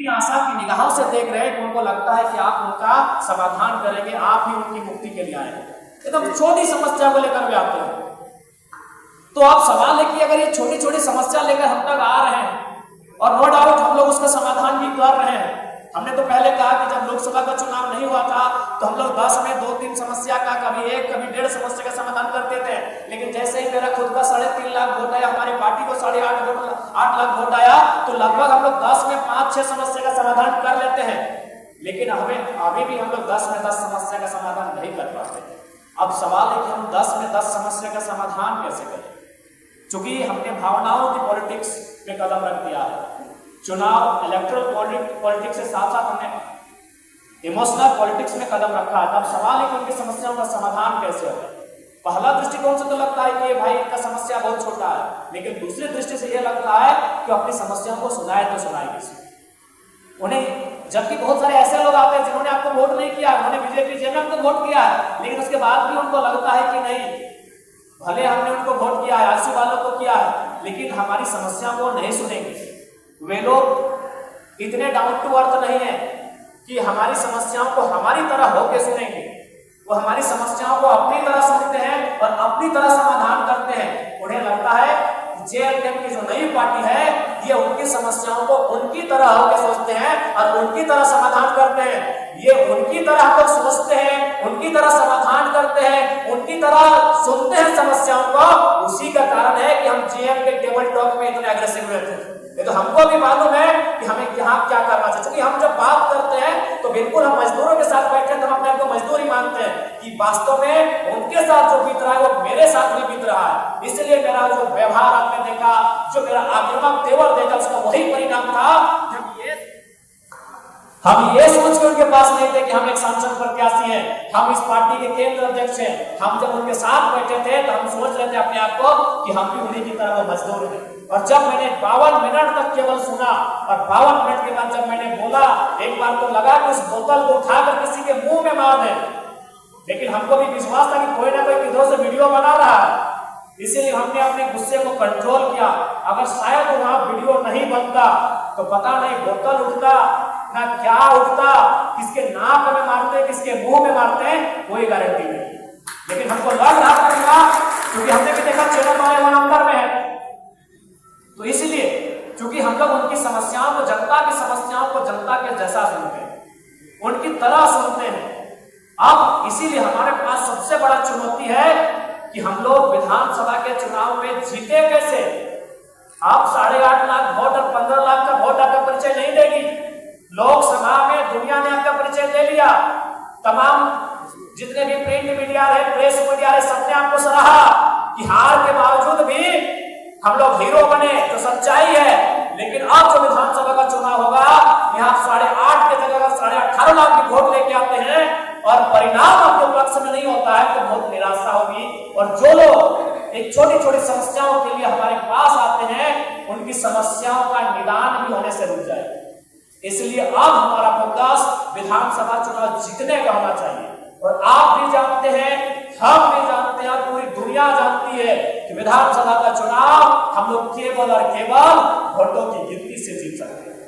इतनी आशा की निगाहों से देख रहे हैं कि उनको लगता है कि आप उनका समाधान करेंगे, आप ही उनकी मुक्ति के लिए आए हैं। एकदम छोटी समस्या को लेकर भी आते हैं। तो आप सवाल है कि अगर ये छोटी छोटी समस्या लेकर हम तक आ रहे हैं और नो डाउट हम लोग उसका समाधान भी कर रहे हैं। हमने तो पहले कहा कि जब लोकसभा का चुनाव नहीं हुआ था तो हम लोग 10 में 2-3 समस्या का, कभी 1 कभी 1.5 समस्या का समाधान करते थे। लेकिन जैसे ही मेरा खुद का 3.5 लाख वोट आया, हमारी पार्टी को 8 लाख वोट आया, तो लगभग हम लोग 10 में 5-6 समस्या का समाधान कर लेते हैं। लेकिन हमें अभी भी हम लोग 10 में 10 समस्या का समाधान नहीं कर पाते। अब सवाल है कि हम 10 में 10 समस्या का समाधान कैसे करें, क्योंकि हमने भावनाओं की पॉलिटिक्स में कदम रख दिया है। चुनाव इलेक्ट्रल पॉलिटिक्स से साथ साथ हमने इमोशनल पॉलिटिक्स में कदम रखा है। अब सवाल है कि उनकी समस्याओं का समाधान कैसे होगा। पहला दृष्टिकोण से तो लगता है कि भाई इनका समस्या बहुत छोटा है, लेकिन दूसरी दृष्टि से यह लगता है कि अपनी समस्याओं को सुनाए तो सुनाए किसी उन्हें। जबकि बहुत सारे ऐसे लोग आते हैं जिन्होंने आपको वोट नहीं किया, उन्होंने बीजेपी जेएमएम को वोट किया है, लेकिन उसके बाद भी उनको लगता है कि नहीं, भले हमने उनको वोट किया है, आरसी वालों को किया है, लेकिन हमारी समस्याओं को नहीं सुनेंगे। वे लोग इतने डाउन टू अर्थ नहीं है कि हमारी समस्याओं को हमारी तरह होके सुनेंगे। वो हमारी समस्याओं को अपनी तरह सुनते हैं और अपनी तरह समाधान करते हैं। उन्हें लगता है जेएमएम की जो नई पार्टी है ये उनकी समस्याओं को उनकी तरह होके सोचते हैं और उनकी तरह समाधान करते हैं। ये उनकी तरह हम लोग सोचते हैं, उनकी तरह समाधान करते हैं, उनकी तरह सुनते हैं समस्याओं को। उसी का कारण है कि हम जेएम के टेबल टॉक में इतने अग्रेसिव हुए थे। ये तो हमको भी मालूम है कि हमें यहाँ क्या करना चाहिए, क्योंकि हम जब बात करते हैं तो बिल्कुल हम मजदूरों के साथ बैठे तो हम अपने को मजदूर ही मानते हैं कि वास्तव में उनके साथ जो बीत रहा है वो मेरे साथ भी बीत रहा है। इसलिए मेरा जो व्यवहार आपने देखा, जो मेरा आक्रामक तेवर देखा, उसका वही परिणाम था। हम ये सोच के उनके पास नहीं थे कि हम एक सांसद प्रत्याशी हैं, हम इस पार्टी के केंद्र अध्यक्ष हैं। हम जब उनके साथ बैठे थे तो हम सोच रहे थे अपने आप को कि हम भी उन्हीं की तरह वो मजदूर हैं। और जब मैंने 52 मिनट तक केवल सुना और 52 मिनट के बाद जब मैंने बोला, एक बार तो लगा कि उस बोतल को उठाकर किसी के मुंह में मार दे, लेकिन हमको भी विश्वास था कि कोई ना कोई किधर से वीडियो बना रहा है, इसीलिए हमने अपने गुस्से को कंट्रोल किया। अगर शायद वहां वीडियो नहीं बनता तो पता नहीं बोतल उठता ना क्या उठता, किसके नाक में मारते, किसके मुंह में मारते, कोई गारंटी नहीं। लेकिन हमको लग रहा था क्योंकि हमने भी देखा चैनल वाले वहां अंदर में है, तो इसलिए क्योंकि हम लोग उनकी समस्याओं को, जनता की समस्याओं को जनता के जैसा सुनते हैं, उनकी तरह सुनते हैं। अब इसीलिए हमारे पास सबसे बड़ा चुनौती है कि हम लोग विधानसभा के चुनाव में जीते कैसे। आप 8.5 लाख वोट और 15 लाख का वोट आपका परिचय नहीं देगी। लोकसभा में दुनिया ने आपका परिचय दे लिया, तमाम जितने भी प्रिंट मीडिया है, प्रेस मीडिया है, सबने आपको सराहा कि हार के बावजूद भी हम लोग हीरो बने, जो सच्चाई है। लेकिन अब जो विधानसभा का चुनाव होगा, यहाँ 8.5 के जगह 18.5 लाख की वोट लेके आते हैं और परिणाम आपके पक्ष में नहीं होता है तो बहुत निराशा होगी। और जो लोग एक छोटी छोटी समस्याओं के लिए हमारे पास आते हैं, उनकी समस्याओं का निदान भी होने से रुक जाए। इसलिए अब हमारा फोकस विधानसभा चुनाव जीतने का होना चाहिए। और आप भी जानते हैं, हम भी जानते हैं, पूरी दुनिया जानती है कि विधानसभा का चुनाव हम लोग केवल और केवल वोटों की गिनती से जीत सकते हैं।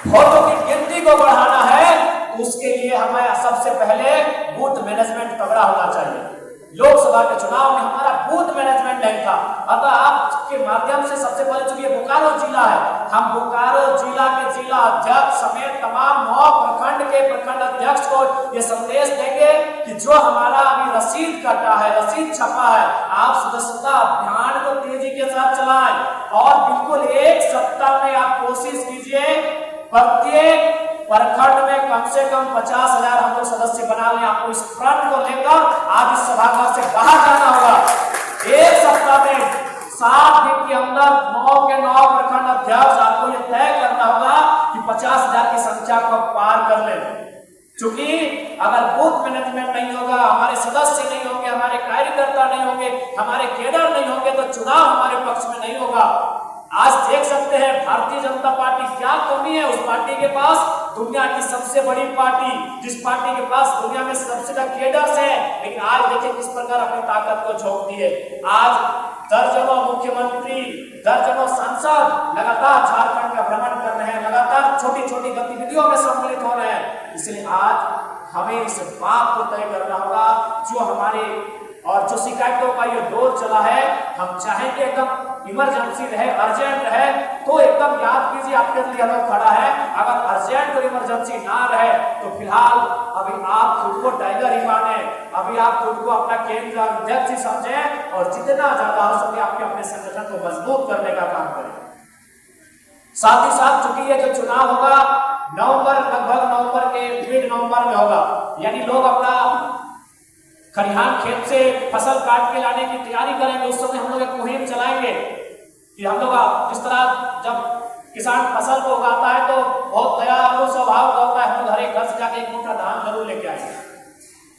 वोटों की गिनती को बढ़ाना है तो उसके लिए हमें सबसे पहले बूथ मैनेजमेंट तगड़ा होना चाहिए। लोकसभा के चुनाव में हमारा बूथ मैनेजमेंट नहीं था। अगर आपके माध्यम से सबसे पहले, चूंकि बोकारो जिला है, हम बोकारो जिला के जिला अध्यक्ष समेत तमाम 9 प्रखंड के प्रखंड अध्यक्ष को ये संदेश देंगे कि जो हमारा अभी रसीद कटा है, रसीद छपा है, आप सदस्यता अभियान को तेजी के साथ चलाएं और बिल्कुल एक सप्ताह में आप कोशिश कीजिए प्रत्येक प्रखंड में कम से कम 50,000 हम लोग सदस्य बना लें। आपको इस फ्रंट को लेकर आज इस सभागार से बाहर जाना होगा। एक सप्ताह में 7 दिन के अंदर 9 के 9 प्रखंड अध्यक्ष आपको यह तय करना होगा कि 50,000 की संख्या को पार कर ले। क्योंकि अगर बूथ मैनेजमेंट नहीं होगा, हमारे सदस्य नहीं होंगे, हमारे कार्यकर्ता नहीं होंगे, हमारे केडर नहीं होंगे, तो चुनाव हमारे पक्ष में नहीं होगा। आज देख सकते हैं भारतीय जनता पार्टी क्या कमी है। उस पार्टी के पास दुनिया की सबसे बड़ी पार्टी, जिस पार्टी के पास दुनिया में सबसे ज्यादा केडर्स है, लेकिन आज देखिए किस प्रकार अपनी ताकत को झोंकती है। आज दर्जनों मुख्यमंत्री, दर्जनों सांसद लगातार झारखंड का भ्रमण कर रहे हैं, छोटी छोटी गतिविधियों में सम्मिलित हो रहे हैं। इसलिए आज हमें इस बात को तय करना होगा, जो हमारे और जो शिकायतों का ये दौर चला है, हम चाहेंगे एकदम इमरजेंसी रहे, अर्जेंट रहे, तो एकदम याद कीजिए आपके लिए लोग खड़ा है। अगर अर्जेंट और इमरजेंसी ना रहे तो फिलहाल अभी आप खुद को टाइगर ही माने, अभी आप खुद को अपना केंद्र अध्यक्ष ही समझें और जितना ज्यादा हो सके आपके अपने संगठन को मजबूत करने का काम करें। साथ ही साथ चूंकि ये जो चुनाव होगा नवंबर, लगभग नवंबर के मिड नवंबर में होगा, यानी लोग अपना खलिहान खेत से फसल काट के लाने की तैयारी करेंगे। उस समय हम लोग एक मुहिम चलाएंगे कि हम लोग जिस तरह जब किसान फसल को उगाता है तो बहुत दयालु स्वभाव का होता है, हम लोग हर एक घर से जाके एक मुठ्ठा धान जरूर लेके आएंगे।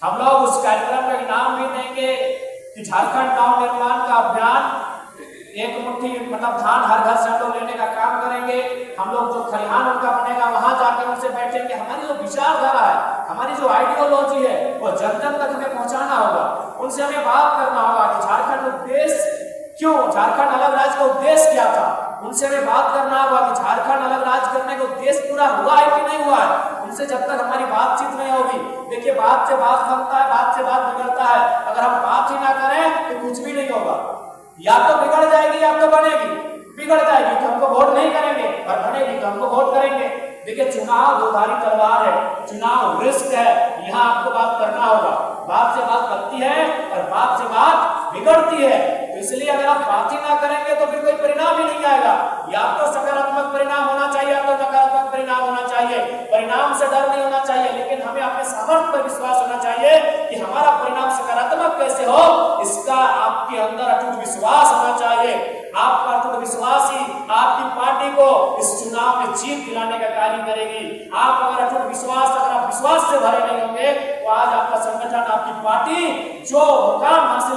हम लोग उस कार्यक्रम में इनाम भी देंगे कि झारखंड गांव निर्माण का अभियान, एक मुट्ठी मतलब धान हर घर से हम लोग लेने का काम करेंगे। हम लोग जो खलिहान उनका बनेगा वहां जाकर उनसे बैठेंगे। हमारी जो विचारधारा है, हमारी जो आइडियोलॉजी है, वो जन जन तक हमें पहुंचाना होगा। उनसे हमें बात करना होगा कि झारखंड उद्देश्य क्यों, झारखंड अलग राज्य का उद्देश्य क्या था। उनसे हमें बात करना होगा कि झारखंड अलग राज्य करने का उद्देश्य पूरा हुआ है कि नहीं हुआ है। उनसे जब तक हमारी बातचीत नहीं होगी, देखिए बात से बात बनता है, बात से बात बिगड़ता है। अगर हम बात ही ना करें तो कुछ भी नहीं होगा, या तो बिगड़ जाएगी या तो बनेगी। बिगड़ जाएगी तो हमको वोट नहीं करेंगे और बनेगी तो हमको वोट करेंगे। देखिए चुनाव दोधारी तलवार है, चुनाव रिस्क है, यहाँ आपको बात करना होगा। बात से बात बनती है और बात से बात बिगड़ती है, तो इसलिए अगर आप बात ही ना करेंगे तो फिर कोई परिणाम ही नहीं आएगा। या तो सकारात्मक परिणाम होना चाहिए या तो नकारात्मक परिणाम होना चाहिए। परिणाम से डर नहीं होना चाहिए, लेकिन हमें अपने सामर्थ्य पर विश्वास होना चाहिए कि हमारा परिणाम सकारात्मक कैसे हो, इसका आपके अंदर अटूट विश्वास होना चाहिए। आपका अटूट विश्वास ही आपकी पार्टी को इस चुनाव में जीत दिलाने का कार्य करेगी। आप अगर अटूट विश्वास, अगर आप विश्वास से भरे नहीं होंगे तो आज आपका संगठन, आपकी पार्टी जो मुकाम हासिल